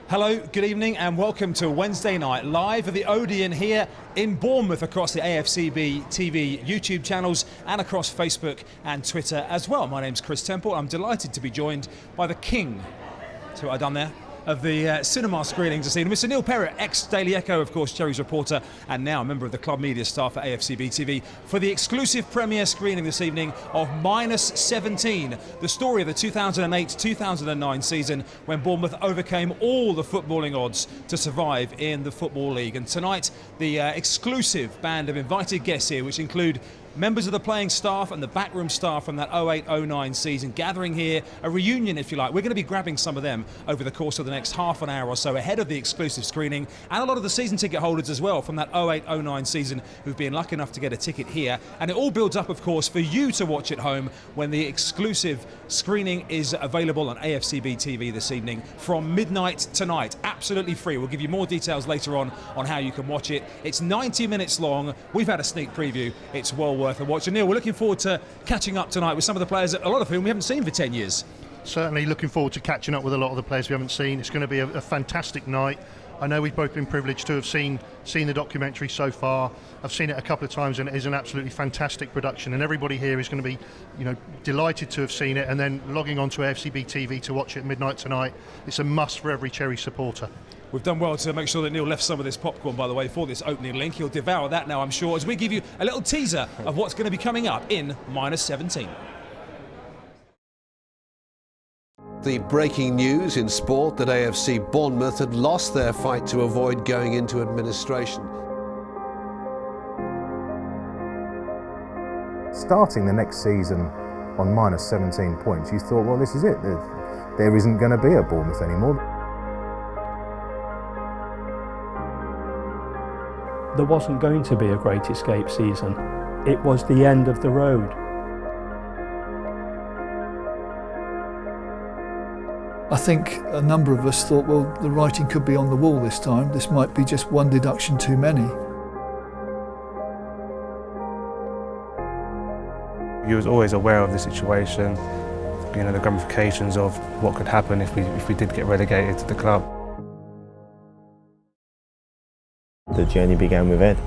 Hello, good evening and welcome to Wednesday night live at the Odeon here in Bournemouth across the AFCB TV YouTube channels and across Facebook and Twitter as well. My name's Chris Temple. I'm delighted to be joined by the king, see what I've done there, of the cinema screenings this evening, Mr. Neil Perrott, ex-Daily Echo, of course, Cherry's reporter, and now a member of the club media staff at AFCB TV, for the exclusive premiere screening this evening of -17, the story of the 2008-2009 season when Bournemouth overcame all the footballing odds to survive in the Football League. And tonight, the exclusive band of invited guests here, which include members of the playing staff and the backroom staff from that 08-09 season gathering here, a reunion if you like. We're going to be grabbing some of them over the course of the next half an hour or so ahead of the exclusive screening, and a lot of the season ticket holders as well from that 08-09 season who've been lucky enough to get a ticket here. And it all builds up, of course, for you to watch at home when the exclusive screening is available on AFCB TV this evening from midnight tonight. Absolutely free. We'll give you more details later on how you can watch it. It's 90 minutes long. We've had a sneak preview. It's well worth a watch. And Neil, we're looking forward to catching up tonight with some of the players, a lot of whom we haven't seen for 10 years. Certainly looking forward to catching up with a lot of the players we haven't seen. It's going to be a fantastic night. I know we've both been privileged to have seen the documentary so far. I've seen it a couple of times and it is an absolutely fantastic production, and everybody here is going to be, delighted to have seen it and then logging on to AFCB TV to watch it at midnight tonight. It's a must for every Cherry supporter. We've done well to make sure that Neil left some of this popcorn, by the way, for this opening link. He'll devour that now, I'm sure, as we give you a little teaser of what's going to be coming up in -17. The breaking news in sport that AFC Bournemouth had lost their fight to avoid going into administration. Starting the next season on -17 points, you thought, well, this is it. There isn't going to be a Bournemouth anymore. There wasn't going to be a Great Escape season. It was the end of the road. I think a number of us thought, well, the writing could be on the wall this time. This might be just one deduction too many. He was always aware of the situation, the ramifications of what could happen if we did get relegated to the club. The journey began with Ed.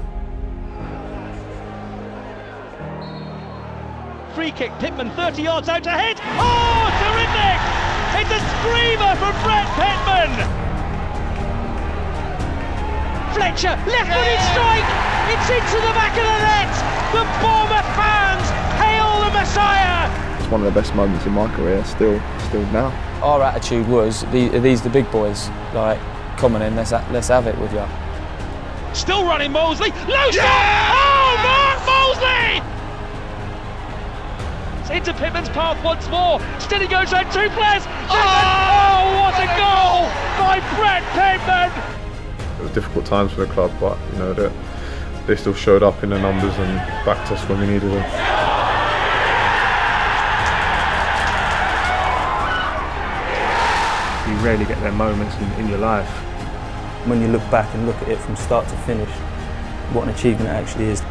Free kick, Pittman 30 yards out ahead. Oh, terrific! It's a screamer from Brett Pittman! Fletcher, left-footed strike! It's into the back of the net! The Bournemouth fans hail the Messiah! It's one of the best moments in my career, still now. Our attitude was, these the big boys, like, come on in, let's have it with you. Still running Mosley, low stop! Oh, Mark Mosley! It's into Pittman's path once more, still he goes round two players! Oh, what a goal by Brett Pittman! It was difficult times for the club, but they still showed up in the numbers and backed us when we needed them. You rarely get their moments in your life. When you look back and look at it from start to finish, what an achievement it actually is.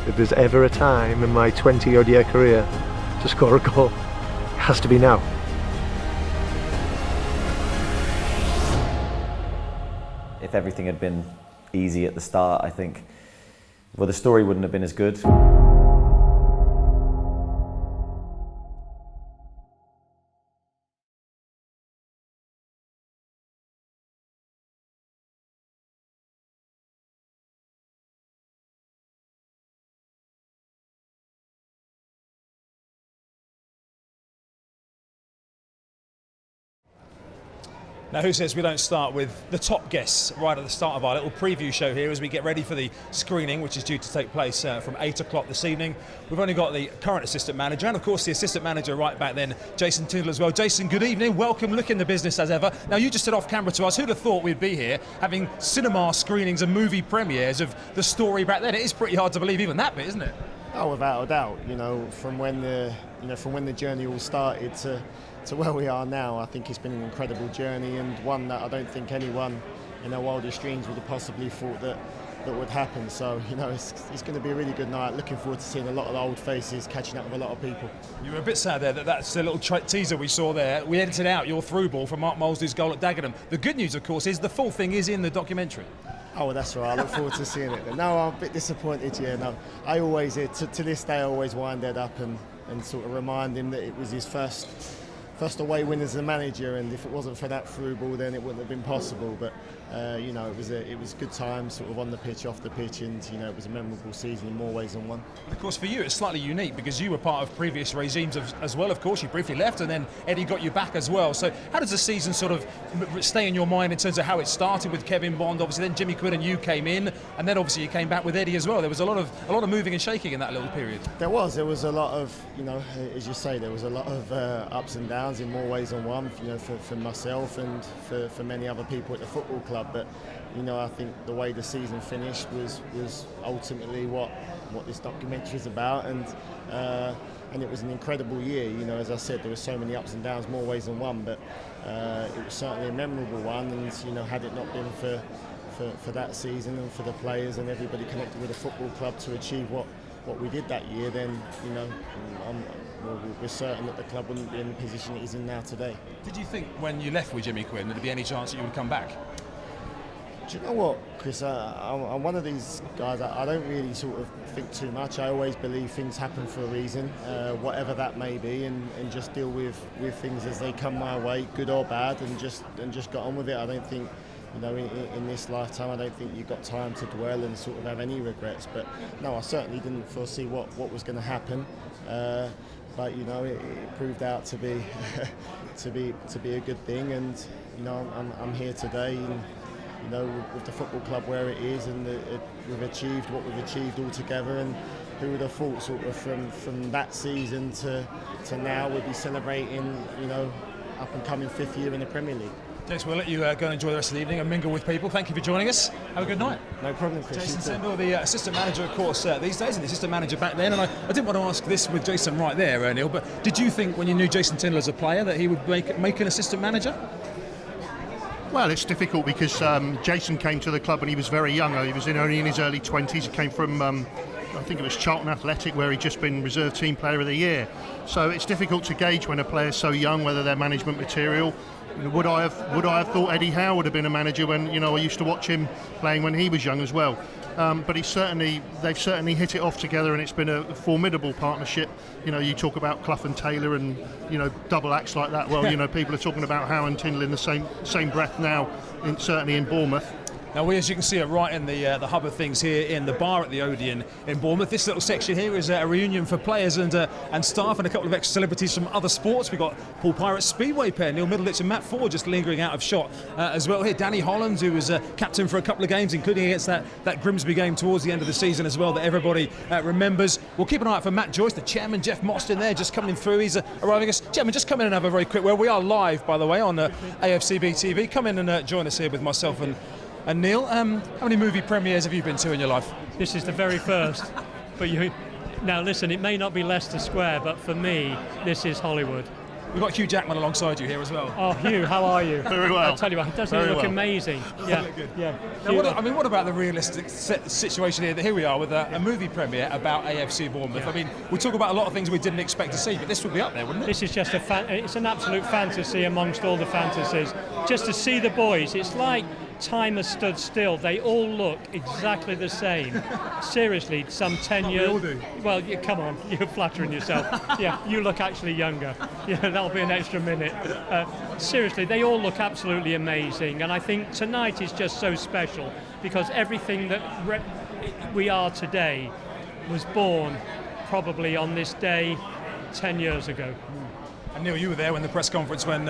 If there's ever a time in my 20-odd year career to score a goal, it has to be now. If everything had been easy at the start, I think, well, the story wouldn't have been as good. Now, who says we don't start with the top guests right at the start of our little preview show here as we get ready for the screening, which is due to take place from 8 o'clock this evening. We've only got the current assistant manager and, of course, the assistant manager right back then, Jason Tindall as well. Jason, good evening. Welcome. Look in the business as ever. Now, you just said off camera to us, who'd have thought we'd be here having cinema screenings and movie premieres of the story back then? It is pretty hard to believe even that bit, isn't it? Oh, without a doubt. From when the journey all started to where we are now, I think it's been an incredible journey, and one that I don't think anyone in their wildest dreams would have possibly thought that would happen. So it's going to be a really good night. Looking forward to seeing a lot of the old faces, catching up with a lot of people. You were a bit sad there that's the little teaser we saw there. We edited out your through ball from Mark Molesley's goal at Dagenham. The good news, of course, is the full thing is in the documentary. Oh, well, that's right. I look forward to seeing it. No, I'm a bit disappointed. Yeah, no, I always to this day I always wind Ed up and sort of remind him that it was his first away win as a manager, and if it wasn't for that through ball, then it wouldn't have been possible. But it was good times, sort of on the pitch, off the pitch, and it was a memorable season in more ways than one. And of course, for you, it's slightly unique because you were part of previous regimes as well. Of course, you briefly left, and then Eddie got you back as well. So, how does the season sort of stay in your mind in terms of how it started with Kevin Bond? Obviously, then Jimmy Quinn and you came in, and then obviously you came back with Eddie as well. There was a lot of moving and shaking in that little period. There was a lot of, as you say, there was a lot of ups and downs in more ways than one. For myself and for many other people at the football club. But I think the way the season finished was ultimately what this documentary is about, and it was an incredible year. As I said, there were so many ups and downs, more ways than one, but it was certainly a memorable one. And had it not been for that season and for the players and everybody connected with the football club to achieve what we did that year, then we're certain that the club wouldn't be in the position it is in now today. Did you think when you left with Jimmy Quinn that there'd be any chance that you would come back? Do you know what, Chris? I'm one of these guys. I don't really sort of think too much. I always believe things happen for a reason, whatever that may be, and just deal with things as they come my way, good or bad, and just get on with it. I don't think, in this lifetime, I don't think you've got time to dwell and sort of have any regrets. But no, I certainly didn't foresee what was going to happen. But it proved out to be to be a good thing, and I'm here today. And, with the football club where it is, and we've achieved what we've achieved all together, and who would have thought sort of from that season to now we'd be celebrating, up and coming 5th year in the Premier League. Jason, we'll let you go and enjoy the rest of the evening and mingle with people. Thank you for joining us. Have a good night. No problem, Chris. Jason Tindall, the assistant manager, of course, these days, and the assistant manager back then. And I didn't want to ask this with Jason right there, Neil, but did you think when you knew Jason Tindall as a player that he would make an assistant manager? Well, it's difficult because Jason came to the club when he was very young. He was only in his early 20s. He came from, I think it was Charlton Athletic, where he'd just been reserve team player of the year. So it's difficult to gauge when a player's so young whether they're management material. Would I have thought Eddie Howe would have been a manager when I used to watch him playing when he was young as well. But they've certainly hit it off together, and it's been a formidable partnership. You talk about Clough and Taylor, and double acts like that. Well, people are talking about Howe and Tindall in the same breath now, certainly in Bournemouth. Now, as you can see it right in the hub of things here in the bar at the Odeon in Bournemouth. This little section here is a reunion for players and staff, and a couple of ex-celebrities from other sports. We've got Paul Pirates Speedway pair, Neil Middleditch and Matt Ford, just lingering out of shot as well here. Danny Holland, who was captain for a couple of games, including against that Grimsby game towards the end of the season as well, that everybody remembers. We'll keep an eye out for Matt Joyce, the chairman, Jeff Mostyn there, just coming through. He's arriving us. Chairman, just come in and have a very quick word. We are live, by the way, on AFCB TV. Come in and join us here with myself and Neil. How many movie premieres have you been to in your life? This is the very first. But now listen, it may not be Leicester Square, but for me, this is Hollywood. We've got Hugh Jackman alongside you here as well. Oh, Hugh, how are you? Very well. I'll tell you what, doesn't he look amazing? Yeah, yeah. Now, what about the realistic situation here? Here we are with a movie premiere about AFC Bournemouth. Yeah. We talk about a lot of things we didn't expect to see, but this would be up there, wouldn't it? This is just it's an absolute fantasy amongst all the fantasies. Just to see the boys, it's like time has stood still. They all look exactly the same. Seriously, some 10 years. We all do. Well, come on, you're flattering yourself. Yeah, you look actually younger. Yeah, that'll be an extra minute. Seriously, they all look absolutely amazing, and I think tonight is just so special because everything that we are today was born probably on this day 10 years ago. And Neil, you were there when the press conference when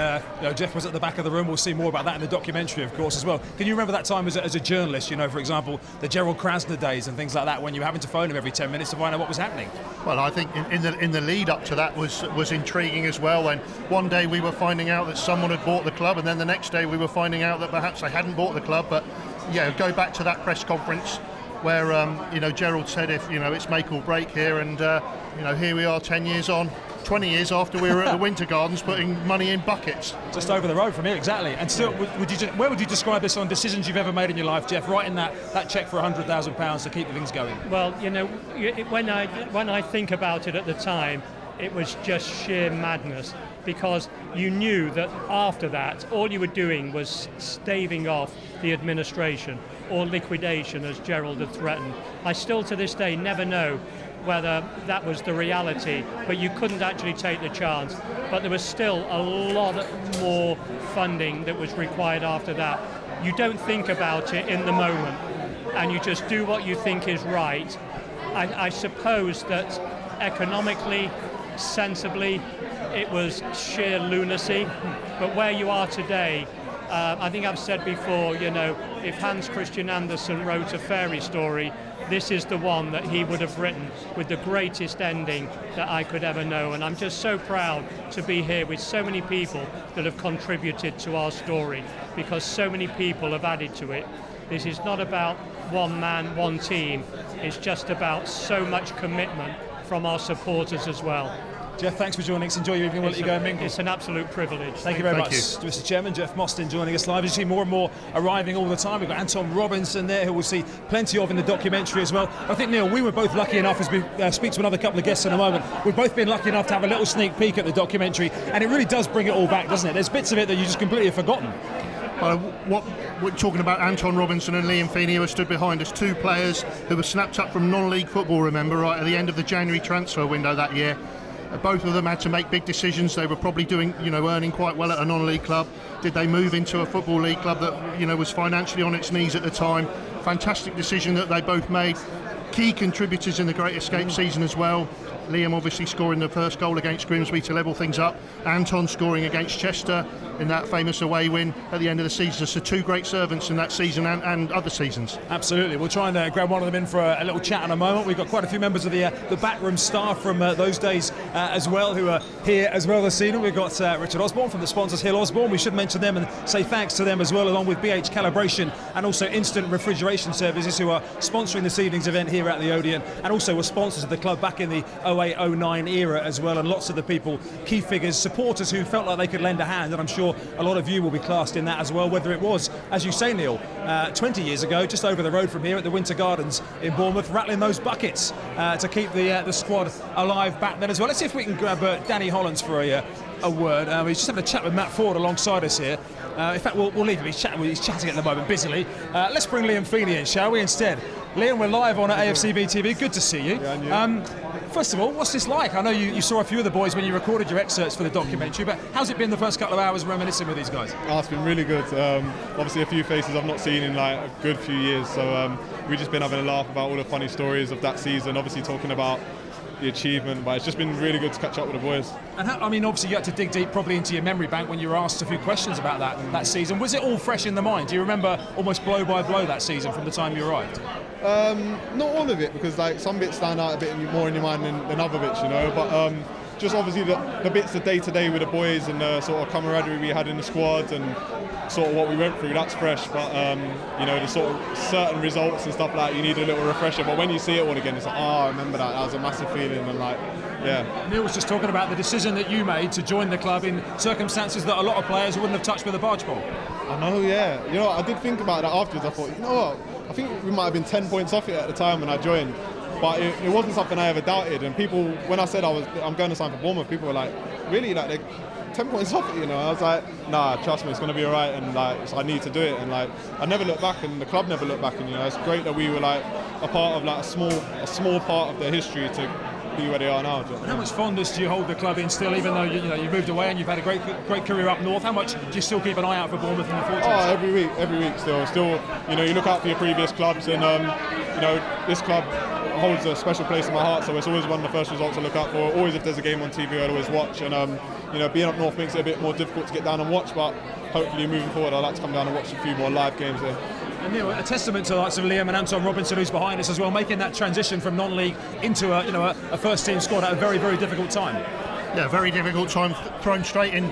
Jeff was at the back of the room. We'll see more about that in the documentary, of course, as well. Can you remember that time as a journalist, for example, the Gerald Krasner days and things like that, when you were having to phone him every 10 minutes to find out what was happening? Well, I think in the lead up to that was intriguing as well. When one day we were finding out that someone had bought the club, and then the next day we were finding out that perhaps they hadn't bought the club. But go back to that press conference where Gerald said, if it's make or break here, and here we are 10 years on. 20 years after we were at the Winter Gardens putting money in buckets. Just over the road from here, exactly. And still, where would you describe this on decisions you've ever made in your life, Jeff? Writing that cheque for £100,000 to keep the things going. Well, you know, when I think about it at the time, it was just sheer madness, because you knew that after that, all you were doing was staving off the administration or liquidation, as Gerald had threatened. I still to this day never know whether that was the reality, but you couldn't actually take the chance. But there was still a lot more funding that was required after that. You don't think about it in the moment, and you just do what you think is right. And I suppose that economically, sensibly, it was sheer lunacy. But where you are today, I think I've said before, you know, if Hans Christian Andersen wrote a fairy story, this is the one that he would have written with the greatest ending that I could ever know. And I'm just so proud to be here with so many people that have contributed to our story, because so many people have added to it. This is not about one man, one team. It's just about so much commitment from our supporters as well. Jeff, thanks for joining us. Enjoy your evening. We'll let you go and mingle. It's an absolute privilege. Thank you very much, Mr. Chairman. Jeff Mostyn joining us live. You see more and more arriving all the time. We've got Anton Robinson there, who we'll see plenty of in the documentary as well. I think, Neil, we were both lucky enough, as we speak to another couple of guests in a moment, we've both been lucky enough to have a little sneak peek at the documentary, and it really does bring it all back, doesn't it? There's bits of it that you just completely have forgotten. What we're talking about, Anton Robinson and Liam Feeney, who stood behind us, two players who were snapped up from non-league football, remember, right at the end of the January transfer window that year. Both of them had to make big decisions. They were probably doing, earning quite well at a non-league club. Did they move into a football league club that, was financially on its knees at the time? Fantastic decision that they both made. Key contributors in the Great Escape season as well. Liam obviously scoring the first goal against Grimsby to level things up. Anton scoring against Chester in that famous away win at the end of the season. So two great servants in that season and other seasons. Absolutely. We'll try and grab one of them in for a little chat in a moment. We've got quite a few members of the backroom staff from those days as well, who are here as well this evening. We've got Richard Osborne from the sponsors Hill Osborne. We should mention them and say thanks to them as well, along with BH Calibration and also Instant Refrigeration Services, who are sponsoring this evening's event here at the Odeon, and also were sponsors of the club back in the 08-09 era as well. And lots of the people, key figures, supporters who felt like they could lend a hand, and I'm sure a lot of you will be classed in that as well, whether it was, as you say, Neil, 20 years ago, just over the road from here at the Winter Gardens in Bournemouth, rattling those buckets to keep the squad alive back then as well. Let's see if we can grab Danny Hollands for a word. He's just having a chat with Matt Ford alongside us here. In fact, we'll leave him. He's chatting at the moment busily. Let's bring Liam Feeney in, shall we, instead? Liam, we're live on AFCB TV. Good to see you. First of all, what's this like? I know you saw a few of the boys when you recorded your excerpts for the documentary, but how's it been the first couple of hours reminiscing with these guys? Oh, it's been really good. Obviously a few faces I've not seen in like a good few years, so we've just been having a laugh about all the funny stories of that season, obviously talking about the achievement, but it's just been really good to catch up with the boys. And obviously you had to dig deep probably into your memory bank when you were asked a few questions about that season. Was it all fresh in the mind? Do you remember almost blow by blow that season from the time you arrived? Not all of it, because like some bits stand out a bit more in your mind than other bits, but just obviously the bits of day to day with the boys and the sort of camaraderie we had in the squad and sort of what we went through, that's fresh. But the sort of certain results and stuff like that, you need a little refresher. But when you see it all again, it's like, I remember that was a massive feeling. And like, yeah. Neil was just talking about the decision that you made to join the club in circumstances that a lot of players wouldn't have touched with a barge pole. I know, yeah. I did think about that afterwards. I thought, you know what, I think we might have been 10 points off it at the time when I joined. But it wasn't something I ever doubted. And people, when I said I'm going to sign for Bournemouth, people were like, really? Like, they're 10 points off it, I was like, nah, trust me, it's going to be all right. And like, so I need to do it. And like, I never looked back, and the club never looked back. And it's great that we were like a part of like a small part of their history to be where they are now. And how much fondness do you hold the club in still, even though you've moved away and you've had a great career up north? How much do you still keep an eye out for Bournemouth in the future? Oh, every week still. You look out for your previous clubs, and this club holds a special place in my heart, so it's always one of the first results I look out for. Always, if there's a game on TV, I'd always watch. And being up north makes it a bit more difficult to get down and watch, but hopefully moving forward I'd like to come down and watch a few more live games there. And Neil, a testament to the likes of Liam and Anton Robinson, who's behind us as well, making that transition from non-league into a first team squad at a very, very difficult time. Yeah, very difficult time, thrown straight in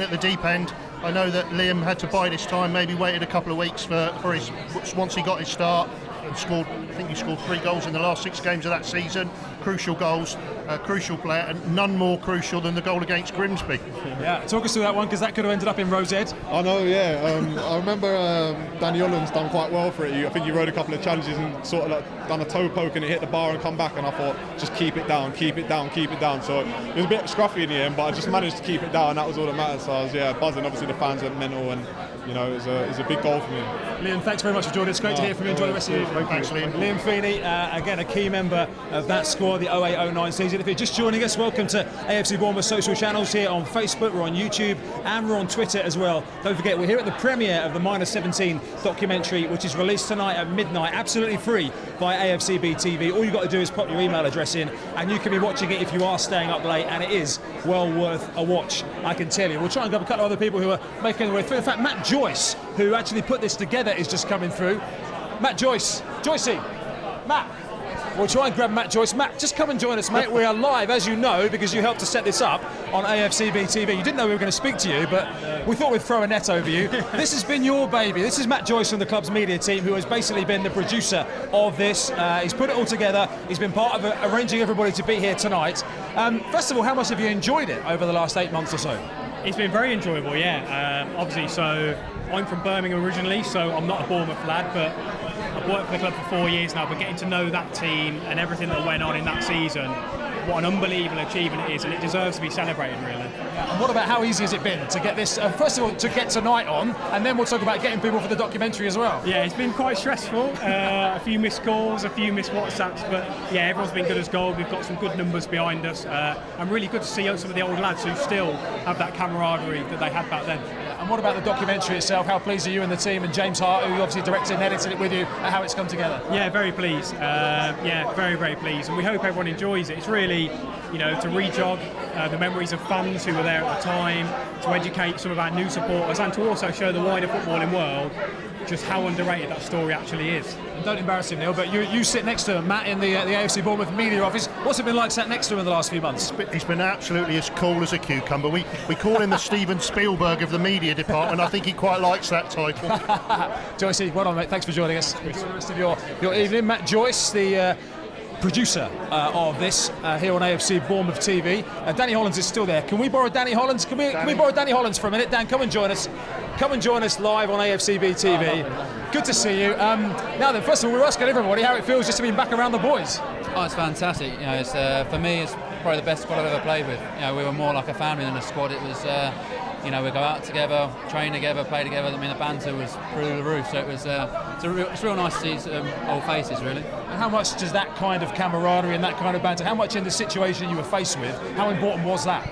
at the deep end. I know that Liam had to bide his time, maybe waited a couple of weeks for his once he got his start. and scored. I think he scored 3 goals in the last 6 games of that season. Crucial goals, crucial player, and none more crucial than the goal against Grimsby. Yeah, talk us through that one, because that could have ended up in Rose Ed. I know, yeah. I remember Danny Holland's done quite well for it. I think he rode a couple of challenges and sort of like done a toe poke and it hit the bar and come back, and I thought, just keep it down, keep it down, keep it down. So it was a bit scruffy in the end, but I just managed to keep it down. That was all that mattered. So I was buzzing. Obviously the fans went mental, and you know, it was a big goal for me. Liam, thanks very much for joining us. Great to hear from you. Enjoy the rest of your Thanks, Liam. Liam Feeney, again, a key member of that squad, the 08-09 season. If you're just joining us, welcome to AFC Bournemouth social channels here on Facebook, we're on YouTube, and we're on Twitter as well. Don't forget, we're here at the premiere of the -17 documentary, which is released tonight at midnight, absolutely free by AFCB TV. All you've got to do is pop your email address in, and you can be watching it if you are staying up late, and it is well worth a watch, I can tell you. We'll try and grab a couple of other people who are making their way through. In fact, Matt Joyce, who actually put this together, is just coming through. Matt Joyce, Joycey, Matt. We'll try and grab Matt Joyce. Matt, just come and join us, mate. We are live, as you know, because you helped to set this up on AFCB TV. You didn't know we were going to speak to you, but we thought we'd throw a net over you. This has been your baby. This is Matt Joyce from the club's media team, who has basically been the producer of this. He's put it all together. He's been part of arranging everybody to be here tonight. First of all, how much have you enjoyed it over the last 8 months or so? It's been very enjoyable, yeah. Obviously, so I'm from Birmingham originally, so I'm not a Bournemouth lad, but I've worked for the club for 4 years now, but getting to know that team and everything that went on in that season, what an unbelievable achievement it is, and it deserves to be celebrated, really. And what about how easy has it been to get this, first of all, to get tonight on, and then we'll talk about getting people for the documentary as well? Yeah, it's been quite stressful. A few missed calls, a few missed WhatsApps, but yeah, everyone's been good as gold. We've got some good numbers behind us. I'm really good to see some of the old lads who still have that camaraderie that they had back then. And what about the documentary itself? How pleased are you and the team, and James Hart, who obviously directed and edited it with you, at how it's come together? Yeah, very pleased. Yeah, very, very pleased. And we hope everyone enjoys it. It's really, you know, to re-jog the memories of fans who were there at the time, to educate some of our new supporters, and to also show the wider footballing world just how underrated that story actually is. And don't embarrass him, Neil, but you sit next to him, Matt, in the AFC Bournemouth media office. What's it been like sat next to him in the last few months? He's been absolutely as cool as a cucumber. We call him the Steven Spielberg of the media department. I think he quite likes that title. Joycey, well done, mate. Thanks for joining us. Enjoy the rest of your evening. Matt Joyce, the producer of this here on AFC Bournemouth TV. Danny Hollands is still there. Can we borrow Danny Hollands? Can we borrow Danny Hollands for a minute? Dan, come and join us. Come and join us live on AFCB TV. Good to see you. Now then, first of all, we're asking everybody how it feels just to be back around the boys. Oh, it's fantastic. You know, it's for me, it's probably the best squad I've ever played with. You know, we were more like a family than a squad. It was, you know, we go out together, train together, play together. I mean, the banter was through the roof. So it was, it's real nice to see old faces, really. And how much does that kind of camaraderie and that kind of banter, how much in the situation you were faced with, how important was that?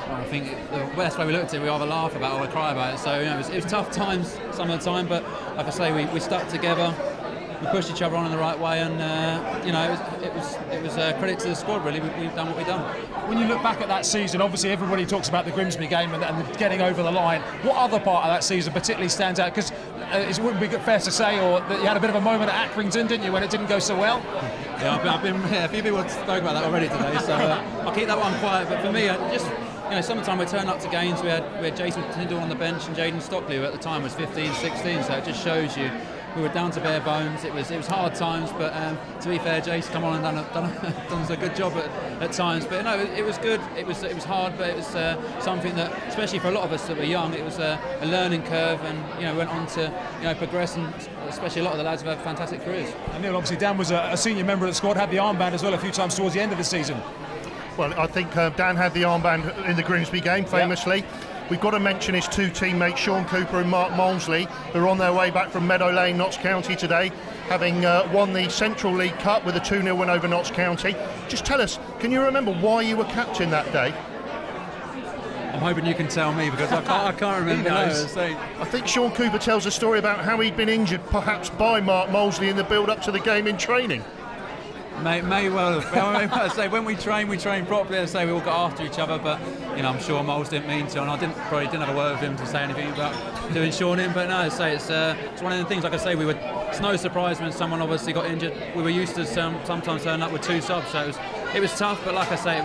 Well, I think the best way we looked at it, we either laugh about it or we cry about it. So you know, it was tough times some of the time, but like I say, we stuck together. We pushed each other on in the right way, and you know, it was a credit to the squad. Really, we've done what we've done. When you look back at that season, obviously everybody talks about the Grimsby game and getting over the line. What other part of that season particularly stands out? Because it wouldn't be fair to say, or that you had a bit of a moment at Accrington, didn't you, when it didn't go so well? Yeah, a few people have spoken about that already today, so I'll keep that one quiet. But for me, just, you know, sometimes we turn up to games. We had Jason Tyndall on the bench and Jaden Stockley, who at the time was 15, 16. So it just shows you we were down to bare bones. It was hard times, but to be fair, Jason come on and done a good job at times. But no, it was good. It was hard, but it was something that, especially for a lot of us that were young, it was a learning curve, and you know, went on to progress, and especially a lot of the lads have had fantastic careers. And Neil, obviously Dan was a senior member of the squad, had the armband as well a few times towards the end of the season. Well, I think Dan had the armband in the Grimsby game, famously. Yep. We've got to mention his two teammates, Sean Cooper and Mark Molesley, who are on their way back from Meadow Lane, Notts County today, having won the Central League Cup with a 2-0 win over Notts County. Just tell us, can you remember why you were captain that day? I'm hoping you can tell me, because I can't remember. I think Sean Cooper tells a story about how he'd been injured perhaps by Mark Molesley in the build-up to the game in training. May well have. I say when we train properly. I say we all got after each other, but you know, I'm sure Moles didn't mean to, and I probably didn't have a word with him to say anything about doing Sean in. But no, I say it's one of the things. Like I say, it's no surprise when someone obviously got injured. We were used to sometimes turning up with two subs, so it was tough. But like I say,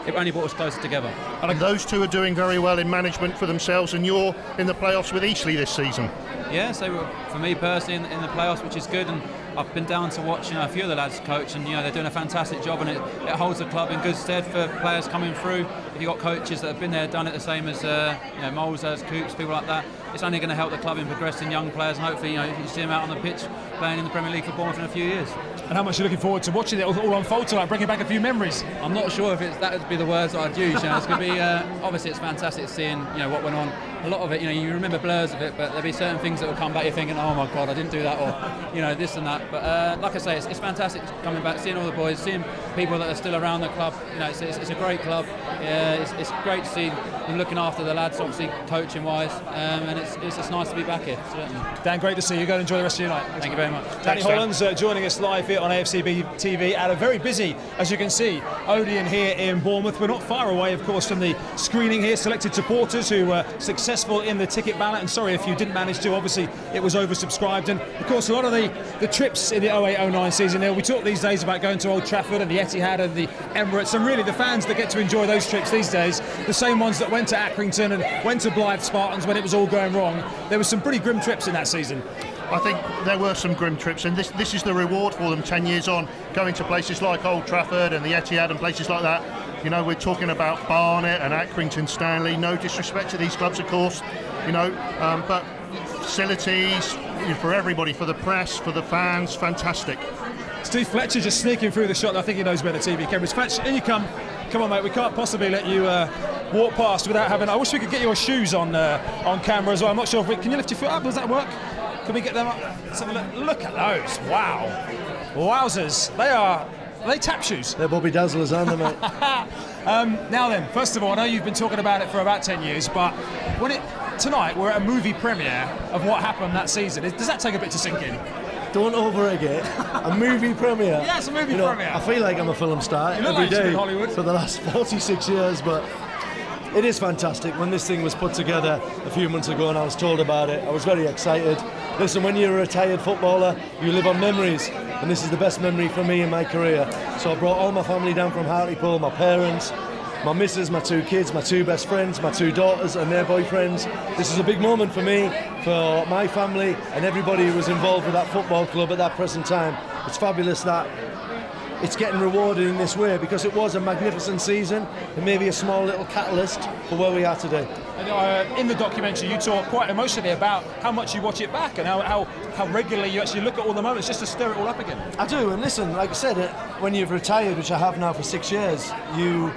it only brought us closer together. And those two are doing very well in management for themselves, and you're in the playoffs with Eastleigh this season. Yeah, so for me personally in the playoffs, which is good, and I've been down to watch a few of the lads coach, and they're doing a fantastic job, and it holds the club in good stead for players coming through. If you've got coaches that have been there, done it the same as Moles, as Coops, people like that, it's only going to help the club in progressing young players, and hopefully you can see them out on the pitch playing in the Premier League for Bournemouth in a few years. And how much are you looking forward to watching it all unfold tonight, bringing back a few memories? I'm not sure if that would be the words that I'd use. It's going to be obviously it's fantastic seeing what went on. A lot of it, you remember blurs of it, but there'll be certain things that will come back. You're thinking, oh my God, I didn't do that, or this and that. But like I say, it's fantastic coming back, seeing all the boys, seeing people that are still around the club. It's a great club. It's great to see them looking after the lads, obviously coaching wise, and it's nice to be back here. Certainly. Dan, great to see you. Go and enjoy the rest of your night. Thank you very much. Danny Hollands joining us live here on AFCB TV at a very busy, as you can see, Odeon here in Bournemouth. We're not far away, of course, from the screening here. Selected supporters who were successful in the ticket ballot, and sorry if you didn't manage to. Obviously, it was oversubscribed, and of course, a lot of the trips in the 08-09 season. We talk these days about going to Old Trafford and the Etihad and the Emirates, and really the fans that get to enjoy those trips these days, the same ones that went to Accrington and went to Blythe Spartans when it was all going wrong. There were some pretty grim trips in that season. I think there were some grim trips, and this is the reward for them 10 years on, going to places like Old Trafford and the Etihad and places like that. We're talking about Barnet and Accrington Stanley. No disrespect to these clubs, of course, but facilities for everybody, for the press, for the fans, fantastic. Steve Fletcher just sneaking through the shot. I think he knows where the TV cameras. Fletch, in you come. Come on, mate. We can't possibly let you walk past without having. I wish we could get your shoes on camera as well. I'm not sure if we can. You lift your foot up? Does that work? Can we get them up? Let's have a look. Look at those! Wow, wowzers! Are they tap shoes? They're Bobby Dazzlers, aren't they, mate? Now then, first of all, I know you've been talking about it for about 10 years, but tonight we're at a movie premiere of what happened that season. Does that take a bit to sink in? Don't overegg it. A movie premiere. Yeah, it's a movie premiere. I feel like I'm a film star every day for the last 46 years, but it is fantastic. When this thing was put together a few months ago and I was told about it, I was very excited. Listen, when you're a retired footballer, you live on memories, and this is the best memory for me in my career. So I brought all my family down from Hartlepool, my parents, my missus, my 2 kids, my 2 best friends, my 2 daughters and their boyfriends. This is a big moment for me, for my family and everybody who was involved with that football club at that present time. It's fabulous that it's getting rewarded in this way, because it was a magnificent season and maybe a small little catalyst for where we are today. In the documentary, you talk quite emotionally about how much you watch it back and how regularly you actually look at all the moments just to stir it all up again. I do, and listen, like I said, when you've retired, which I have now for 6 years, you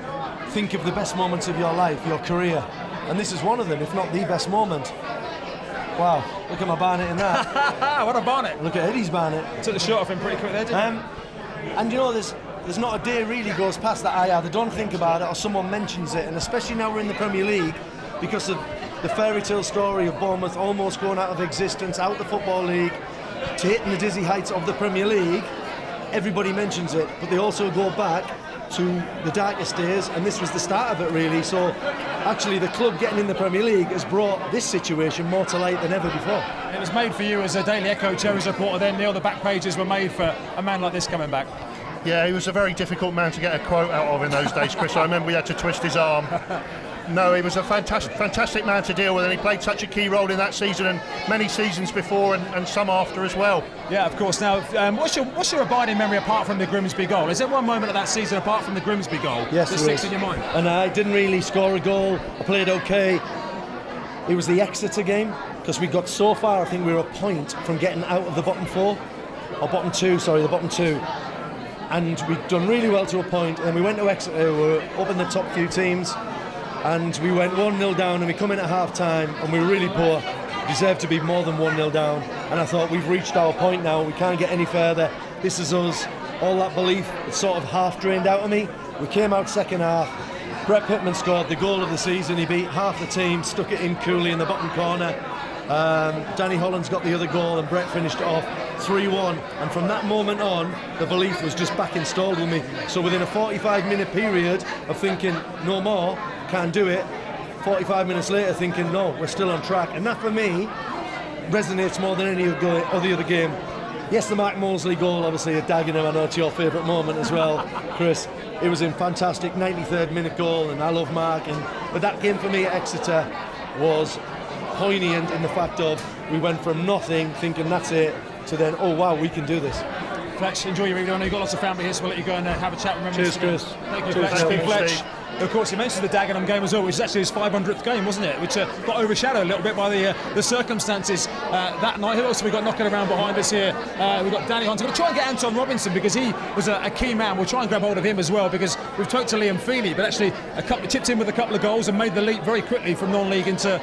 think of the best moments of your life, your career, and this is one of them, if not the best moment. Wow, look at my Barnet in that. What a Barnet. Look at Eddie's Barnet. Took the shot off him pretty quick there, didn't he? And there's not a day really goes past that I either don't think about it or someone mentions it, and especially now we're in the Premier League, because of the fairy tale story of Bournemouth almost going out of existence, out the Football League, to hitting the dizzy heights of the Premier League. Everybody mentions it, but they also go back to the darkest days, and this was the start of it really. So actually the club getting in the Premier League has brought this situation more to light than ever before. It was made for you as a Daily Echo Cherries reporter then, Neil. The back pages were made for a man like this coming back. Yeah, he was a very difficult man to get a quote out of in those days, Chris. I remember we had to twist his arm. No, he was a fantastic man to deal with, and he played such a key role in that season and many seasons before and some after as well. Yeah, of course. Now, what's your abiding memory apart from the Grimsby goal? Is there one moment of that season apart from the Grimsby goal that sticks in your mind? And I didn't really score a goal. I played okay. It was the Exeter game, because we got so far, I think we were a point from getting out of the bottom 4, or bottom 2, sorry, the bottom 2. And we'd done really well to a point, and then we went to Exeter, we were up in the top few teams, and we went 1-0 down, and we come in at half-time, and we were really poor. We deserved to be more than 1-0 down, and I thought, we've reached our point now, we can't get any further, this is us. All that belief, it's sort of half drained out of me. We came out second half, Brett Pittman scored the goal of the season, he beat half the team, stuck it in coolly in the bottom corner. Danny Hollands got the other goal, and Brett finished it off 3-1, and from that moment on the belief was just back installed with me. So within a 45-minute period of thinking no more, can't do it, 45 minutes later thinking no, we're still on track, and that for me resonates more than any other game. Yes, the Mark Mosley goal, obviously at Dagenham, I know it's your favourite moment as well, Chris. It was a fantastic 93rd minute goal, and I love Mark, but that game for me at Exeter was poignant in the fact of we went from nothing thinking that's it to then, oh wow, we can do this. Fletch, enjoy your evening. I know you've got lots of family here, so we'll let you go and have a chat. Remember, Cheers, Chris. Thank you, Cheers, Fletch. Big Fletch. Steve. Of course, he mentioned the Dagenham game as well, which is actually his 500th game, wasn't it? Which got overshadowed a little bit by the circumstances that night. Who else have we got knocking around behind us here? We've got Danny Hunter. We'll try and get Anton Robinson because he was a key man. We'll try and grab hold of him as well because we've talked to Liam Feely, but actually chipped in with a couple of goals and made the leap very quickly from non-league into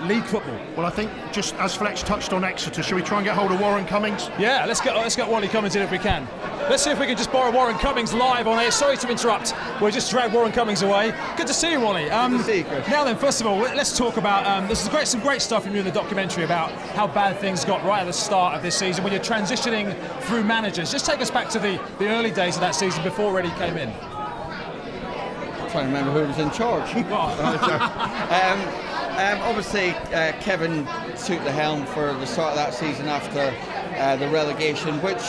league football. Well, I think just as Fletch touched on Exeter, shall we try and get hold of Warren Cummings? Yeah, let's get Wally Cummings in if we can. Let's see if we can just borrow Warren Cummings live on air. Sorry to interrupt. We'll just drag Warren Cummings away. Good to see you, Wally. Good to see you, Chris. Now then, first of all, let's talk about this is some great stuff from you in the documentary about how bad things got right at the start of this season when you're transitioning through managers. Just take us back to the early days of that season before Eddie came in. I'm trying to remember who was in charge. Obviously, Kevin took the helm for the start of that season after the relegation, which,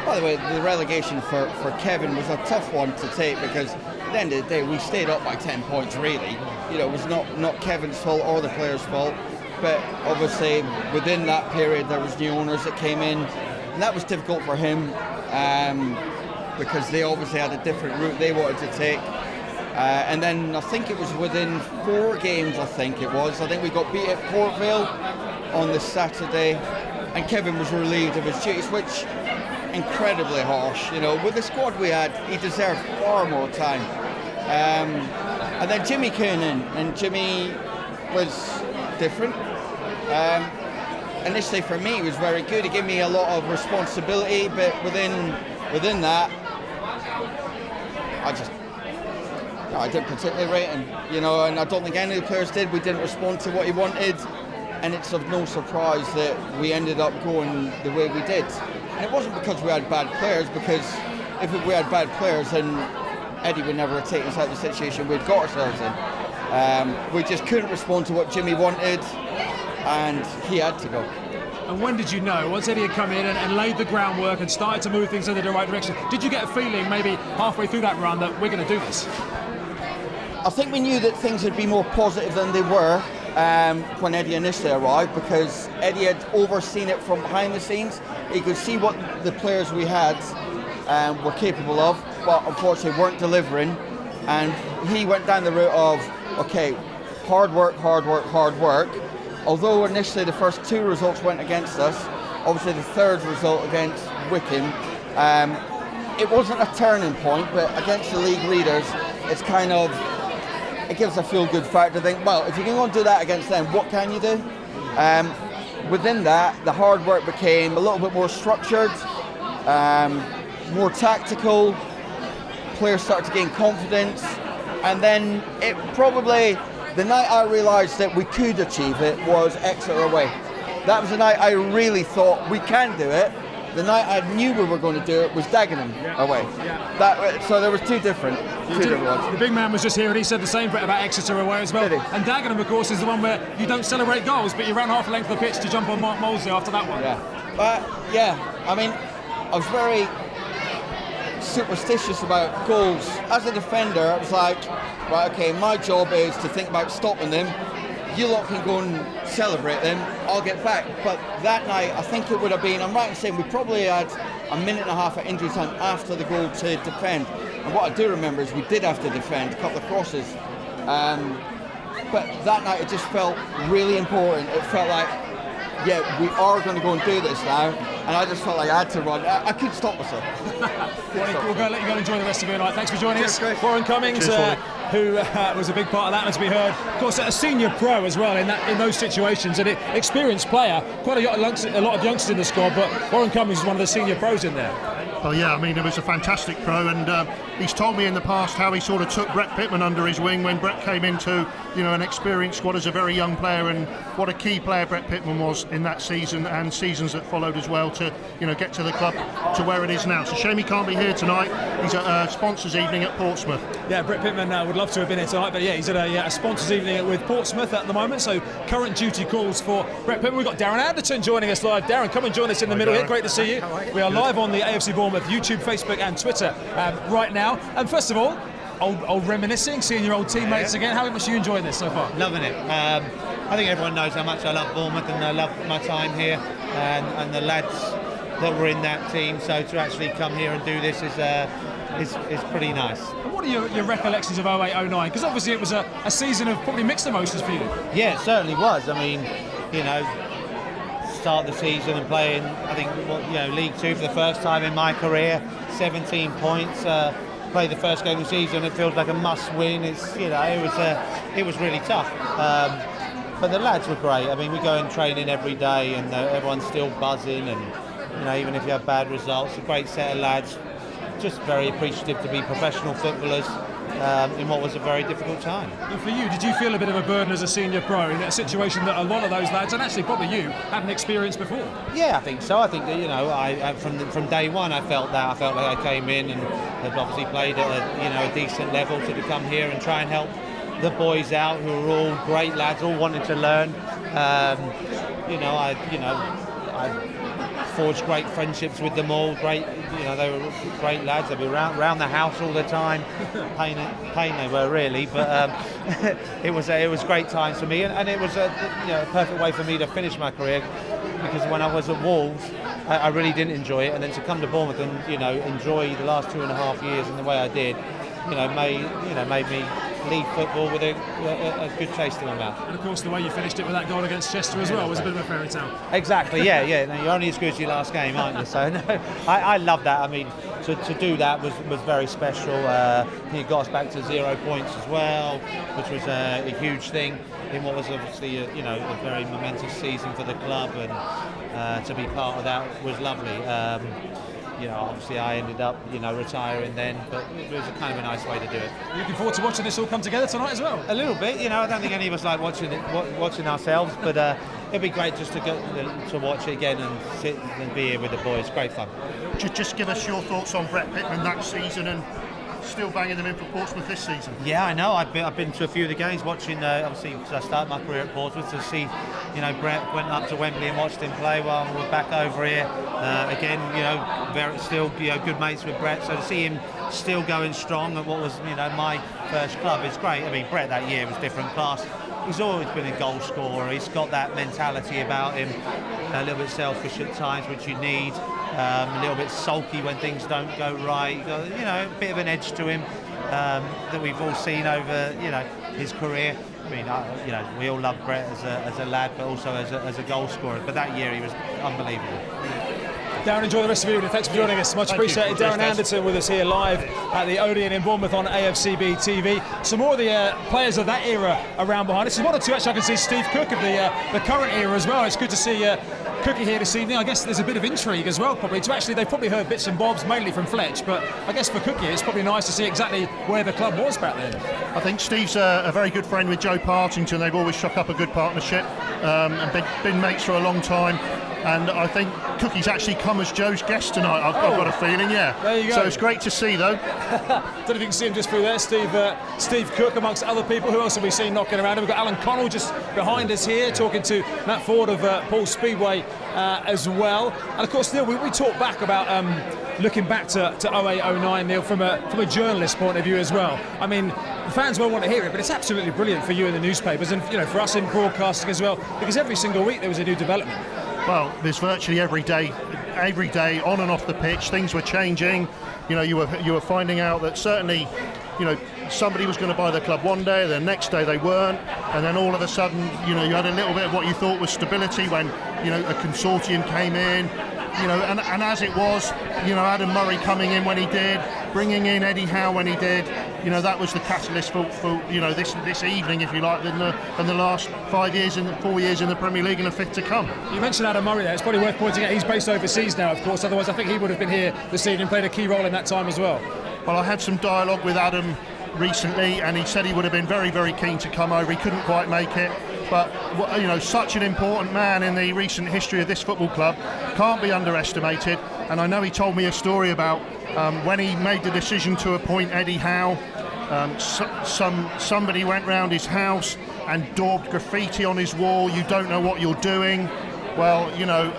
by the way, the relegation for Kevin was a tough one to take because at the end of the day, we stayed up by 10 points, really. You know, it was not Kevin's fault or the players' fault, but obviously within that period there was new owners that came in, and that was difficult for him because they obviously had a different route they wanted to take. And then I think it was within 4 games, I think we got beat at Port Vale on the Saturday, and Kevin was relieved of his duties, which incredibly harsh. You know, with the squad we had, he deserved far more time. And then Jimmy came in, and Jimmy was different. Initially for me, he was very good. He gave me a lot of responsibility, but within that, I didn't particularly rate him, you know, and I don't think any of the players did. We didn't respond to what he wanted, and it's of no surprise that we ended up going the way we did. And it wasn't because we had bad players, because if we had bad players, then Eddie would never have taken us out of the situation we'd got ourselves in. We just couldn't respond to what Jimmy wanted, and he had to go. And when did you know, once Eddie had come in and laid the groundwork and started to move things in the right direction, did you get a feeling maybe halfway through that run that we're going to do this? I think we knew that things would be more positive than they were when Eddie initially arrived, because Eddie had overseen it from behind the scenes. He could see what the players we had were capable of, but unfortunately weren't delivering. And he went down the route of, okay, hard work. Although initially the first 2 results went against us, obviously the third result against Wickham, it wasn't a turning point, but against the league leaders, it's kind of, it gives a feel-good factor to think, well, if you can go and do that against them, what can you do? Within that, the hard work became a little bit more structured, more tactical, players started to gain confidence, and then it probably, the night I realised that we could achieve it was Exeter away. That was the night I really thought we can do it. The night I knew we were going to do it was Dagenham away. So there was two different ones. The big man was just here and he said the same about Exeter away as well. And Dagenham, of course, is the one where you don't celebrate goals, but you ran half the length of the pitch to jump on Mark Molesley after that one. I mean, I was very superstitious about goals. As a defender, I was like, right, okay, my job is to think about stopping them. You lot can go and celebrate them, I'll get back. But that night, I think it would have been, I'm right in saying we probably had a minute and a half at injury time after the goal to defend. And what I do remember is we did have to defend a couple of crosses. But that night it just felt really important. It felt like, yeah, we are going to go and do this now. And I just felt like I had to run. I couldn't stop myself. We'll go let you go and enjoy the rest of your night. Thanks for joining us. Warren Cummings, who was a big part of that, as we heard. Of course, a senior pro as well in those situations, and an experienced player. Quite a lot of youngsters in the squad, but Warren Cummings is one of the senior pros in there. Oh yeah, I mean, it was a fantastic pro, and he's told me in the past how he sort of took Brett Pittman under his wing when Brett came into, an experienced squad as a very young player, and what a key player Brett Pittman was in that season and seasons that followed as well to, get to the club to where it is now. It's a shame he can't be here tonight. He's at a sponsors' evening at Portsmouth. Yeah, Brett Pittman would love to have been here tonight, but yeah, he's at a sponsors' evening with Portsmouth at the moment. So current duty calls for Brett Pittman. We've got Darren Anderton joining us live. Darren, come and join us in the middle here. Great to see you. We are live on the AFC Bournemouth YouTube, Facebook, and Twitter right now. And first of all, old reminiscing, seeing your old teammates again. How much are you enjoying this so far? Loving it. I think everyone knows how much I love Bournemouth and I love my time here, and the lads that were in that team. So to actually come here and do this is pretty nice. And what are your recollections of 08-09? Because obviously it was a season of probably mixed emotions for you. Yeah, it certainly was. I mean, you know, start the season and playing, I think, League Two for the first time in my career, 17 points. Play the first game of the season, it feels like a must-win. It was really tough. But the lads were great. I mean, we go and train in every day, and everyone's still buzzing. And even if you have bad results, a great set of lads. Just very appreciative to be professional footballers in what was a very difficult time. And for you, did you feel a bit of a burden as a senior pro in a situation that a lot of those lads, and actually probably you, hadn't experienced before? Yeah, I think so. I think that from day one I felt that. I felt like I came in and had obviously played at a decent level to come here and try and help the boys out, who are all great lads, all wanting to learn. I forged great friendships with them all. Great, they were great lads. They'd be around the house all the time. Pain they were really, but it was great times for me, and it was a perfect way for me to finish my career, because when I was at Wolves, I really didn't enjoy it, and then to come to Bournemouth and enjoy the last 2.5 years in the way I did, made me leave football with a good taste in my mouth. And of course the way you finished it with that goal against Chester as well was a bit of a fairy tale. Exactly, yeah. Now, you're only as good as your last game, aren't you? So no, I love that. I mean, to do that was very special. It got us back to 0 points as well, which was a huge thing in what was obviously a very momentous season for the club, and to be part of that was lovely. Obviously I ended up, retiring then, but it was a kind of a nice way to do it. Are you looking forward to watching this all come together tonight as well? A little bit, I don't think any of us like watching ourselves, but it'd be great just to watch it again and sit and be here with the boys. Great fun. Just give us your thoughts on Brett Pittman that season and still banging them in for Portsmouth this season. Yeah, I know. I've been to a few of the games, watching. Obviously, because I started my career at Portsmouth, to see, Brett went up to Wembley and watched him play while we're back over here. Again, still good mates with Brett. So to see him still going strong at what was, my first club is great. I mean, Brett that year was different class. He's always been a goal scorer. He's got that mentality about him, a little bit selfish at times, which you need. A little bit sulky when things don't go right. A bit of an edge to him that we've all seen over, his career. I mean, we all love Brett as a lad, but also as a goal scorer. But that year he was unbelievable. Darren, enjoy the rest of your evening. Thanks for joining us. Much appreciated. Darren Anderton with us here live at the Odeon in Bournemouth on AFCB TV. Some more of the players of that era around behind us. There's one or two actually. I can see Steve Cook of the current era as well. It's good to see Cookie here this evening. I guess there's a bit of intrigue as well, probably. They've probably heard bits and bobs, mainly from Fletch, but I guess for Cookie it's probably nice to see exactly where the club was back then. I think Steve's a very good friend with Joe Partington. They've always struck up a good partnership and been mates for a long time. And I think Cookie's actually come as Joe's guest tonight. I've got a feeling, yeah. There you go. So it's great to see, though. Don't know if you can see him just through there, Steve Cook, amongst other people. Who else have we seen knocking around? We've got Alan Connell just behind us here, talking to Matt Ford of Paul Speedway as well. And of course, Neil, we talked back about looking back to 08-09, Neil, from a journalist point of view as well. I mean, the fans won't want to hear it, but it's absolutely brilliant for you in the newspapers and for us in broadcasting as well, because every single week there was a new development. Well, there's virtually every day on and off the pitch, things were changing. You were finding out that certainly, somebody was going to buy the club one day, the next day they weren't, and then all of a sudden, you had a little bit of what you thought was stability when, a consortium came in, and as it was, Adam Murray coming in when he did, bringing in Eddie Howe when he did, that was the catalyst for this evening, if you like, and the last 4 years in the Premier League and a fifth to come. You mentioned Adam Murray there. It's probably worth pointing out he's based overseas now, of course. Otherwise, I think he would have been here this evening, played a key role in that time as well. Well, I had some dialogue with Adam recently, and he said he would have been very, very keen to come over. He couldn't quite make it, but such an important man in the recent history of this football club can't be underestimated. And I know he told me a story about when he made the decision to appoint Eddie Howe. Somebody went round his house and daubed graffiti on his wall. You don't know what you're doing. well, you know,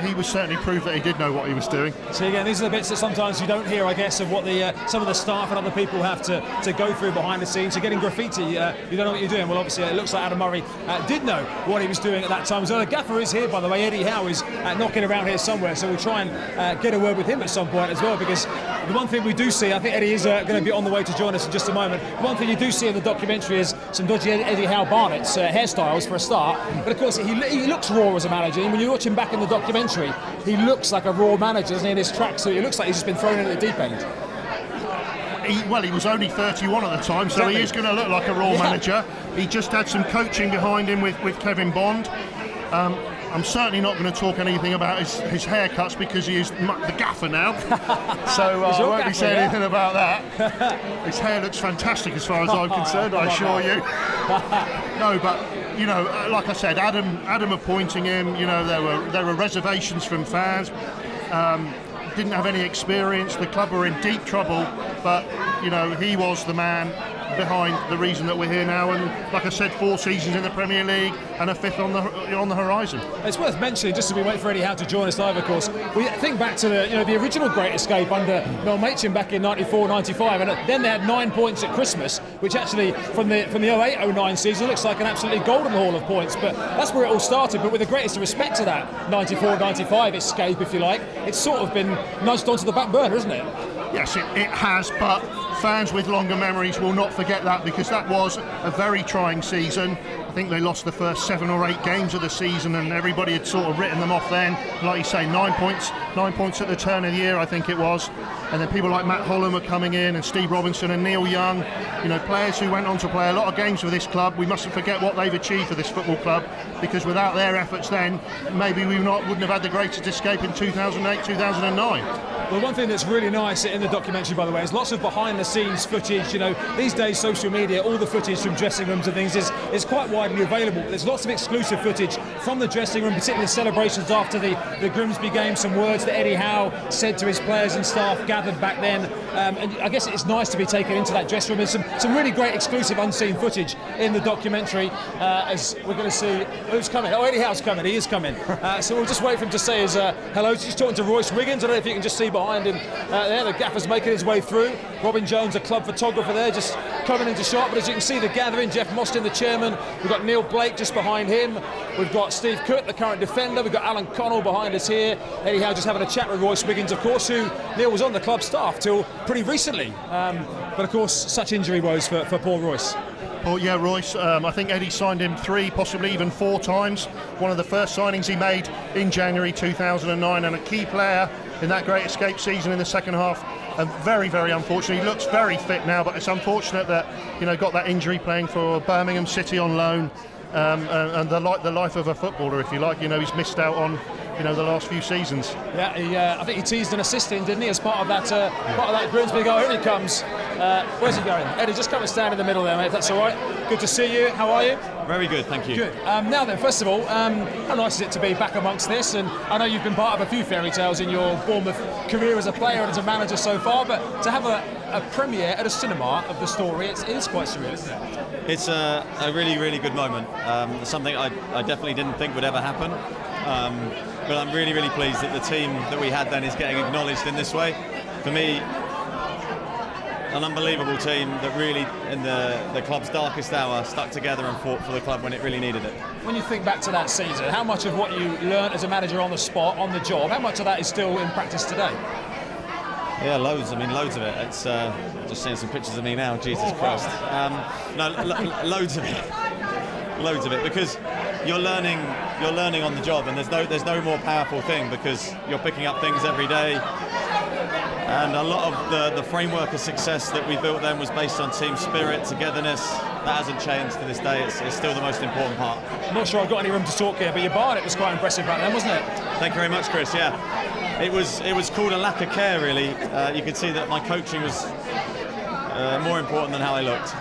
he was certainly proved that he did know what he was doing. So again, these are the bits that sometimes you don't hear, I guess, of what the some of the staff and other people have to go through behind the scenes. You're getting graffiti, you don't know what you're doing. Well, obviously, it looks like Adam Murray did know what he was doing at that time. So the gaffer is here, by the way. Eddie Howe is knocking around here somewhere, so we'll try and get a word with him at some point as well, because the one thing we do see, I think Eddie is going to be on the way to join us in just a moment. The one thing you do see in the documentary is some dodgy Eddie Howe Barnett's hairstyles for a start, but of course he looks raw as a manager, and when you watch him back in the documentary, he looks like a raw manager, doesn't he, in his tracksuit? It looks like he's just been thrown in at the deep end. He was only 31 at the time, so he is going to look like a raw manager. He just had some coaching behind him with Kevin Bond. I'm certainly not going to talk anything about his haircuts because he is the gaffer now, so I won't be saying anything about that. His hair looks fantastic as far as I'm concerned, I assure you. No, but you know, like I said, Adam appointing him, you know, there were reservations from fans. Didn't have any experience. The club were in deep trouble, but you know, he was the man behind the reason that we're here now, and like I said, 4 seasons in the Premier League and a 5th on the horizon. It's worth mentioning, just as we wait for Eddie Howe to join us live, of course, we think back to the original Great Escape under Mel Machin back in 94-95, and then they had 9 points at Christmas, which actually from the 08-09 season looks like an absolutely golden haul of points, but that's where it all started. But with the greatest respect to that 94-95 escape, if you like, it's sort of been nudged onto the back burner, isn't it? Yes, it has, but fans with longer memories will not forget that, because that was a very trying season. I think they lost the first 7 or 8 games of the season, and everybody had sort of written them off then. Like you say, 9 points at the turn of the year, I think it was. And then people like Matt Holland were coming in, and Steve Robinson and Neil Young, you know, players who went on to play a lot of games for this club. We mustn't forget what they've achieved for this football club, because without their efforts then, maybe we wouldn't have had the greatest escape in 2008, 2009. Well, one thing that's really nice in the documentary, by the way, is lots of behind-the-scenes footage. You know, these days, social media, all the footage from dressing rooms and things is quite widely available. There's lots of exclusive footage from the dressing room, particularly the celebrations after the Grimsby game, some words that Eddie Howe said to his players and staff gathered back then. And I guess it's nice to be taken into that dressing room. There's some really great exclusive unseen footage in the documentary, as we're going to see who's coming. Oh, Eddie Howe's coming. He is coming. So we'll just wait for him to say his hello. He's talking to Royce Wiggins. I don't know if you can just see behind him there. The gaffer's making his way through. Robin Jones, a club photographer there, just coming into shot. But as you can see, the gathering, Jeff Mostyn, the chairman. We've got Neil Blake just behind him. We've got Steve Cook, the current defender. We've got Alan Connell behind us here. Eddie Howe just having a chat with Royce Wiggins, of course, who Neil was on the club staff till pretty recently. But of course, such injury woes for poor Royce. Oh yeah, Royce. I think Eddie signed him 3, possibly even 4 times. One of the first signings he made in January 2009, and a key player in that Great Escape season in the second half. And very, very unfortunate. He looks very fit now, but it's unfortunate that, you know, got that injury playing for Birmingham City on loan, and the life of a footballer, if you like. You know, he's missed out on, you know, the last few seasons. Yeah, I think he teased an assist in, didn't he, as part of that Grimsby goal. Here he comes. Where's he going? Eddie, just come and stand in the middle there, mate, if that's all right. Good to see you. How are you? Very good, thank you. Good. Now then, first of all, how nice is it to be back amongst this? And I know you've been part of a few fairy tales in your Bournemouth career as a player and as a manager so far, but to have a premiere at a cinema of the story, it is quite surreal, isn't it? It's a really, really good moment. Something I definitely didn't think would ever happen. But I'm really, really pleased that the team that we had then is getting acknowledged in this way. For me, an unbelievable team that really, in the club's darkest hour, stuck together and fought for the club when it really needed it. When you think back to that season, how much of what you learned as a manager on the spot, on the job, how much of that is still in practice today? Yeah, loads. I mean, loads of it. It's just seeing some pictures of me now. Jesus Christ. Loads of it. Loads of it, because you're learning on the job, and there's no more powerful thing, because you're picking up things every day. And a lot of the framework of success that we built then was based on team spirit, togetherness. That hasn't changed to this day. It's still the most important part. I'm not sure I've got any room to talk here, but your bar, it was quite impressive back then, wasn't it? Thank you very much, Chris. Yeah, it was called a lack of care, really. You could see that my coaching was more important than how I looked.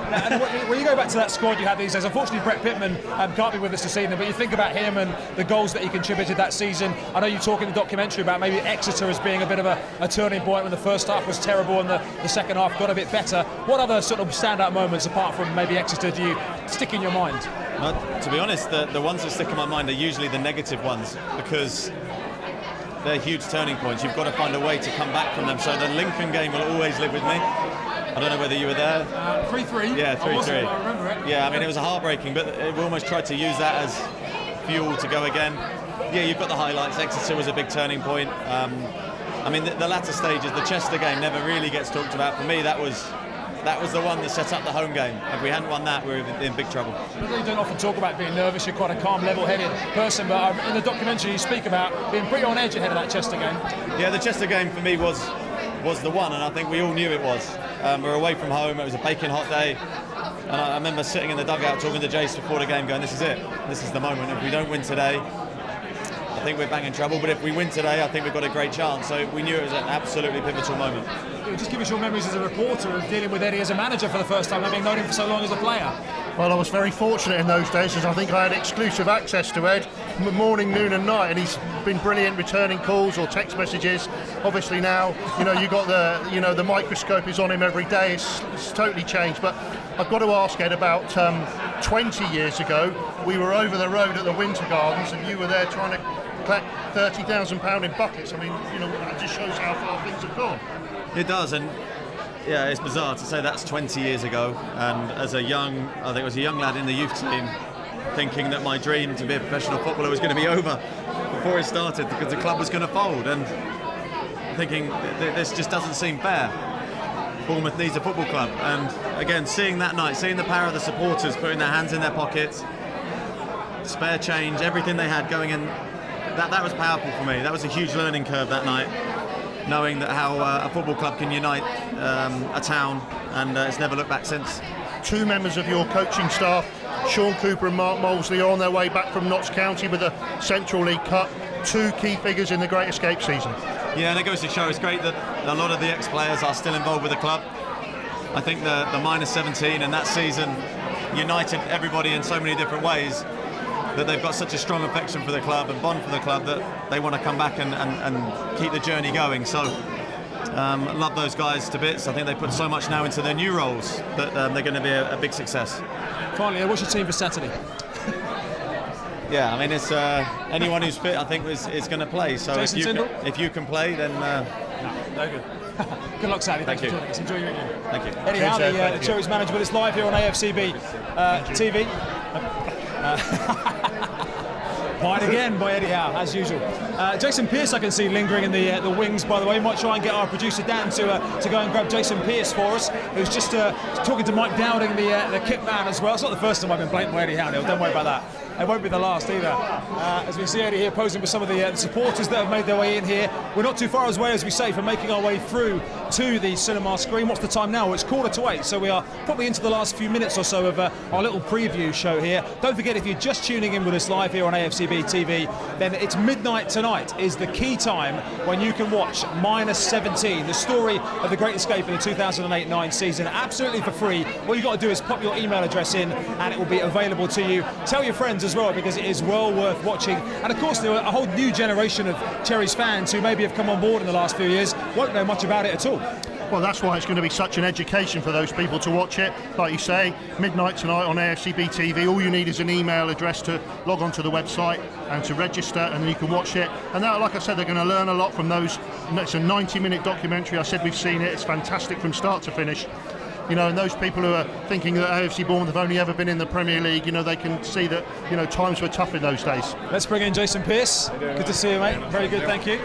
And when you go back to that squad you have these days, unfortunately Brett Pittman can't be with us this evening, but you think about him and the goals that he contributed that season. I know you talk in the documentary about maybe Exeter as being a bit of a turning point when the first half was terrible and the second half got a bit better. What other sort of standout moments apart from maybe Exeter do you stick in your mind? To be honest, the ones that stick in my mind are usually the negative ones, because they're huge turning points. You've got to find a way to come back from them. So the Lincoln game will always live with me. I don't know whether you were there. 3-3. Yeah, 3-3. I remember it. Yeah, I mean, it was a heartbreaking, but we almost tried to use that as fuel to go again. Yeah, you've got the highlights. Exeter was a big turning point. I mean, the latter stages, the Chester game never really gets talked about. For me, that was the one that set up the home game. If we hadn't won that, we were in big trouble. I know you don't often talk about being nervous. You're quite a calm, level-headed person, but in the documentary you speak about being pretty on edge ahead of that Chester game. Yeah, the Chester game for me was the one, and I think we all knew it was. We're away from home. It was a baking hot day, and I remember sitting in the dugout talking to Jace before the game, going, "This is it. This is the moment. If we don't win today, I think we're banging trouble. But if we win today, I think we've got a great chance." So we knew it was an absolutely pivotal moment. Just give us your memories as a reporter of dealing with Eddie as a manager for the first time, having known him for so long as a player. Well, I was very fortunate in those days, as I think I had exclusive access to Ed morning, noon and night, and he's been brilliant returning calls or text messages. Obviously now, you got the microscope is on him every day. It's totally changed. But I've got to ask Ed, about 20 years ago, we were over the road at the Winter Gardens, and you were there trying to collect £30,000 in buckets. I mean, that just shows how far things have gone. It does, and yeah, it's bizarre to say that's 20 years ago. And as I was a young lad in the youth team, thinking that my dream to be a professional footballer was going to be over before it started, because the club was going to fold, and thinking this just doesn't seem fair. Bournemouth needs a football club, and again, seeing that night, seeing the power of the supporters putting their hands in their pockets, spare change, everything they had going in, that was powerful for me. That was a huge learning curve that night, knowing that how a football club can unite a town, and it's never looked back since. Two members of your coaching staff, Sean Cooper and Mark Molesley, are on their way back from Notts County with the Central League Cup. Two key figures in the Great Escape season. Yeah, and it goes to show it's great that a lot of the ex-players are still involved with the club. I think the -17 and that season united everybody in so many different ways, that they've got such a strong affection for the club and bond for the club that they want to come back and keep the journey going. So love those guys to bits. I think they put so much now into their new roles that they're going to be a big success. Finally, what's your team for Saturday? Yeah, I mean, it's anyone who's fit, I think, is going to play. So if you can play, then... Very good. Good luck, Saturday. Thanks for joining us. Enjoy your evening. Thank you. Eddie Howe, the Cherries manager, with us live here on AFCB TV. Pint again by Eddie Howe, as usual. Jason Pearce, I can see lingering in the wings, by the way. Might try and get our producer Dan to go and grab Jason Pearce for us, who's just talking to Mike Dowding, the kit man, as well. It's not the first time I've been blamed by Eddie Howe, Neil. Don't worry about that. It won't be the last either. As we see Eddie here posing with some of the supporters that have made their way in here. We're not too far away, as we say, from making our way through to the cinema screen. What's the time now? It's 7:45, so we are probably into the last few minutes or so of our little preview show here. Don't forget, if you're just tuning in with us live here on AFCB TV, then it's midnight tonight is the key time when you can watch -17, the story of the Great Escape in the 2008-9 season, absolutely for free. All you've got to do is pop your email address in and it will be available to you. Tell your friends as well, because it is well worth watching. And of course, there are a whole new generation of Cherries fans who maybe have come on board in the last few years, won't know much about it at all. Well, that's why it's going to be such an education for those people to watch it. Like you say, midnight tonight on AFCB TV. All you need is an email address to log onto the website and to register, and then you can watch it. And that, like I said, they're going to learn a lot from those. It's a 90-minute documentary. I said we've seen it. It's fantastic from start to finish. And those people who are thinking that AFC Bournemouth have only ever been in the Premier League, they can see that, times were tough in those days. Let's bring in Jason Pearce. Good to see you, mate. Very good, thank you.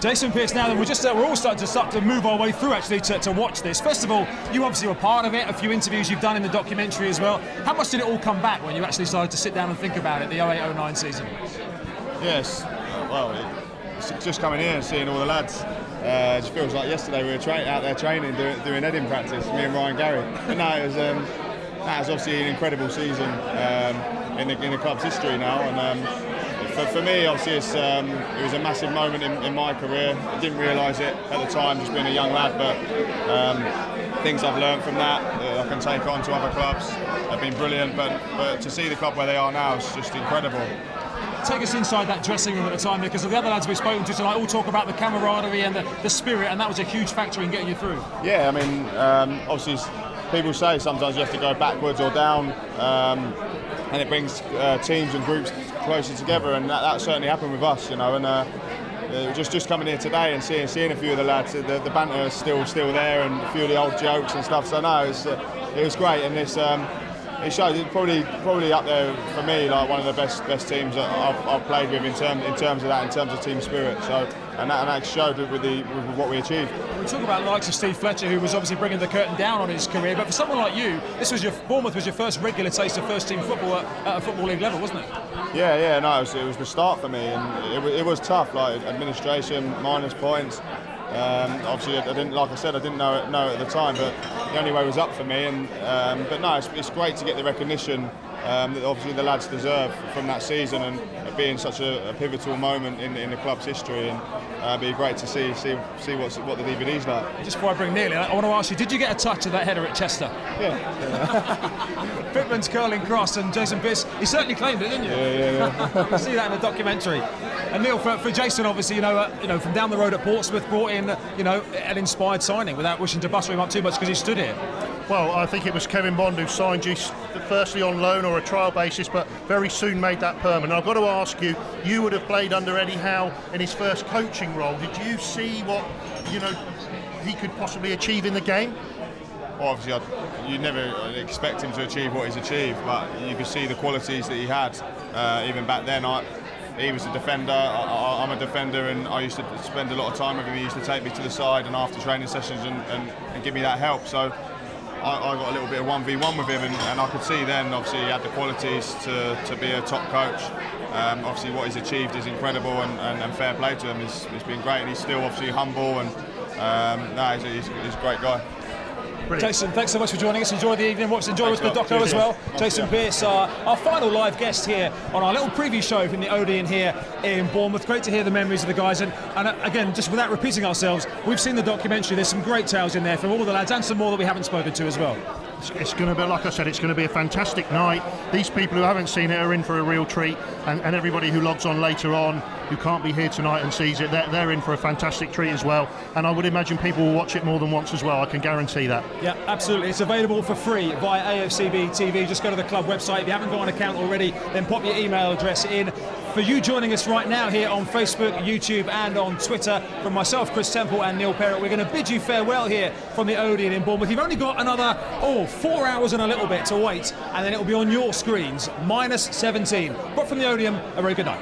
Jason Pearce, now then, we're all starting to move our way through, actually, to watch this. First of all, you obviously were part of it, a few interviews you've done in the documentary as well. How much did it all come back when you actually started to sit down and think about it, the 08-09 season? Yes, well, it's just coming here and seeing all the lads. It just feels like yesterday we were out there training, doing heading practice, me and Ryan Gary. But no, it was obviously an incredible season in the club's history now. And for me, obviously, it was a massive moment in my career. I didn't realise it at the time, just being a young lad. But things I've learned from that I can take on to other clubs have been brilliant, but to see the club where they are now is just incredible. Take us inside that dressing room at the time, because the other lads we've spoken to tonight all talk about the camaraderie and the spirit, and that was a huge factor in getting you through. Yeah, I mean, obviously people say sometimes you have to go backwards or down, and it brings teams and groups closer together, and that certainly happened with us, you know. And just coming here today and seeing a few of the lads, the banter is still there, and a few of the old jokes and stuff. So no, it was great, and this. It shows it's probably up there for me, like one of the best teams that I've played with in terms of team spirit. So and that showed with what we achieved. We talk about the likes of Steve Fletcher, who was obviously bringing the curtain down on his career, but for someone like you, Bournemouth was your first regular taste of first team football at a football league level, wasn't it? Yeah, no, it was the start for me, and it was tough, like administration, minus points. Obviously, I didn't know it at the time, but the only way was up for me. And but no, it's great to get the recognition that obviously the lads deserve from that season, and it being such a pivotal moment in the club's history. And it'd be great to see what the DVD's like. Just before I bring Neil in, I want to ask you: did you get a touch of that header at Chester? Yeah. Pittman's curling cross and Jason Pierce. He certainly claimed it, didn't you? Yeah. You see that in the documentary. And Neil, for Jason, obviously, you know, from down the road at Portsmouth, brought in, an inspired signing without wishing to butter him up too much because he stood here. Well, I think it was Kevin Bond who signed you, firstly on loan or a trial basis, but very soon made that permanent. I've got to ask you, you would have played under Eddie Howe in his first coaching role. Did you see what, he could possibly achieve in the game? Well, obviously, you never expect him to achieve what he's achieved, but you could see the qualities that he had. Even back then, he was a defender, I'm a defender, and I used to spend a lot of time with him. He used to take me to the side and after training sessions and give me that help. So I got a little bit of 1v1 with him, and I could see then, obviously, he had the qualities to be a top coach. Obviously, what he's achieved is incredible, and fair play to him. It's been great, and he's still obviously humble, and he's a great guy. Brilliant. Jason, thanks so much for joining us. Enjoy the evening. Enjoy with the Doco as well. Jason Pierce, our final live guest here on our little preview show from the Odeon here in Bournemouth. Great to hear the memories of the guys. And again, just without repeating ourselves, we've seen the documentary. There's some great tales in there from all of the lads and some more that we haven't spoken to as well. It's going to be, like I said, it's going to be a fantastic night. These people who haven't seen it are in for a real treat, and everybody who logs on later on who can't be here tonight and sees it, they're in for a fantastic treat as well. And I would imagine people will watch it more than once as well. I can guarantee that. Yeah, absolutely. It's available for free via AFCB TV. Just go to the club website. If you haven't got an account already, then pop your email address in. For you joining us right now here on Facebook, YouTube and on Twitter, from myself, Chris Temple and Neil Perrott, we're going to bid you farewell here from the Odeon in Bournemouth. You've only got another 4 hours and a little bit to wait, and then it'll be on your screens, -17. But from the Odeon, a very good night.